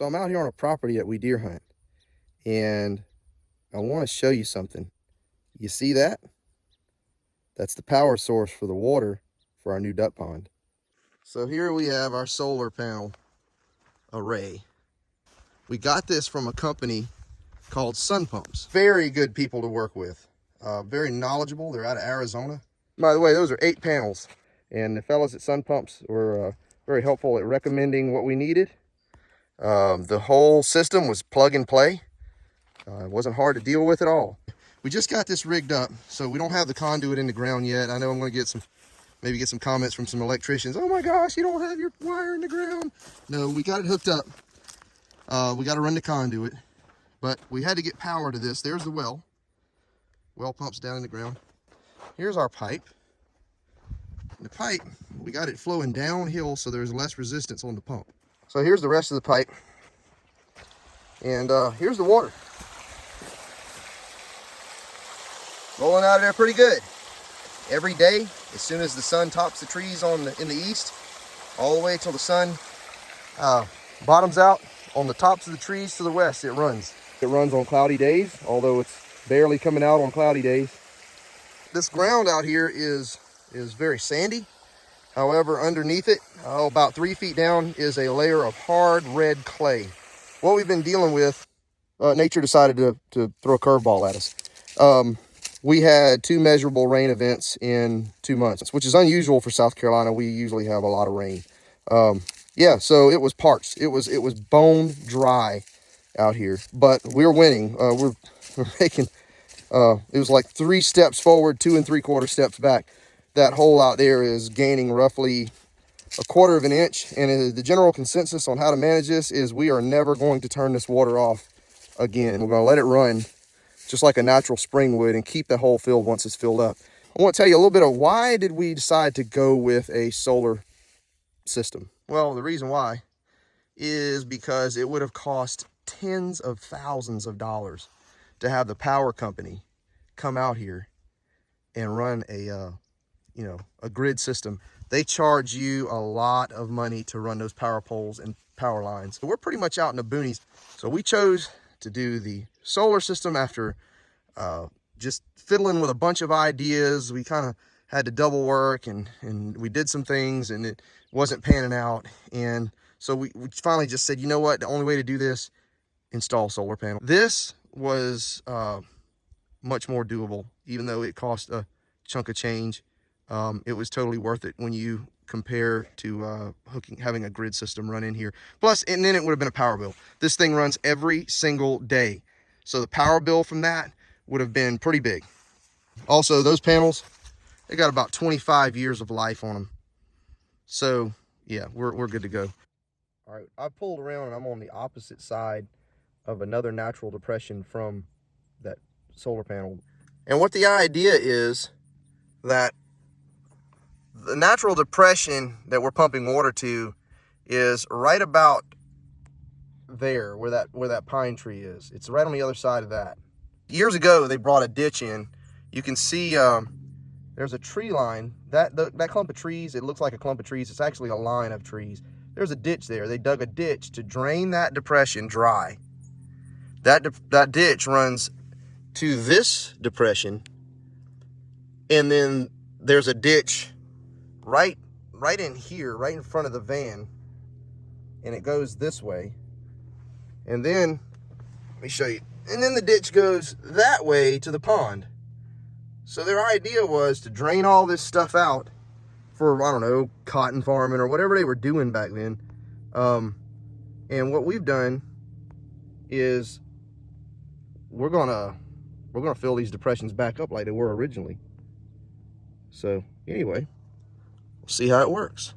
So I'm out here on a property that we deer hunt, and I want to show you something. You see that? That's the power source for the water for our new duck pond. So here we have our solar panel array. We got this from a company called Sun Pumps. Very good people to work with. Very knowledgeable. They're out of Arizona. By the way, those are 8 panels. And the fellas at Sun Pumps were very helpful at recommending what we needed. The whole system was plug and play. It wasn't hard to deal with at all. We just got this rigged up, so we don't have the conduit in the ground yet. I know I'm going to get maybe get some comments from some electricians. Oh my gosh, you don't have your wire in the ground. No, we got it hooked up. We got to run the conduit, but we had to get power to this. There's the well. Well pumps down in the ground. Here's our pipe. The pipe, we got it flowing downhill so there's less resistance on the pump. So here's the rest of the pipe. And here's the water. Rolling out of there pretty good. Every day, as soon as the sun tops the trees in the east, all the way till the sun bottoms out on the tops of the trees to the west, it runs. It runs on cloudy days, although it's barely coming out on cloudy days. This ground out here is very sandy. However, underneath it, about 3 feet down, is a layer of hard red clay. What we've been dealing with, nature decided to throw a curveball at us. We had 2 measurable rain events in 2 months, which is unusual for South Carolina. We usually have a lot of rain. Yeah, so it was parched. It was bone dry out here, but we're winning. We're making, it was like 3 steps forward, 2 3/4 steps back. That hole out there is gaining roughly 1/4 of an inch. And the general consensus on how to manage this is we are never going to turn this water off again. We're going to let it run just like a natural spring would and keep the hole filled once it's filled up. I want to tell you a little bit of why did we decide to go with a solar system. Well, the reason why is because it would have cost tens of thousands of dollars to have the power company come out here and run a grid system. They charge you a lot of money to run those power poles and power lines. So we're pretty much out in the boonies. So we chose to do the solar system after just fiddling with a bunch of ideas. We kind of had to double work and we did some things and it wasn't panning out. And so we finally just said, you know what, the only way to do this, install solar panel. This was much more doable, even though it cost a chunk of change. It was totally worth it when you compare to having a grid system run in here. Plus, and then it would have been a power bill. This thing runs every single day. So the power bill from that would have been pretty big. Also, those panels, they got about 25 years of life on them. So yeah, we're good to go. All right, I pulled around and I'm on the opposite side of another natural depression from that solar panel. And what the idea is that the natural depression that we're pumping water to is right about there where that pine tree is. It's right on the other side of that. Years ago, they brought a ditch in. You can see there's a tree line. That clump of trees, it looks like a clump of trees. It's actually a line of trees. There's a ditch there. They dug a ditch to drain that depression dry. That ditch runs to this depression, and then there's a ditch right in here, right in front of the van, and it goes this way. And then let me show you. And then the ditch goes that way to the pond. So their idea was to drain all this stuff out for, I don't know, cotton farming or whatever they were doing back then. And what we've done is we're gonna fill these depressions back up like they were originally. So anyway, we'll see how it works.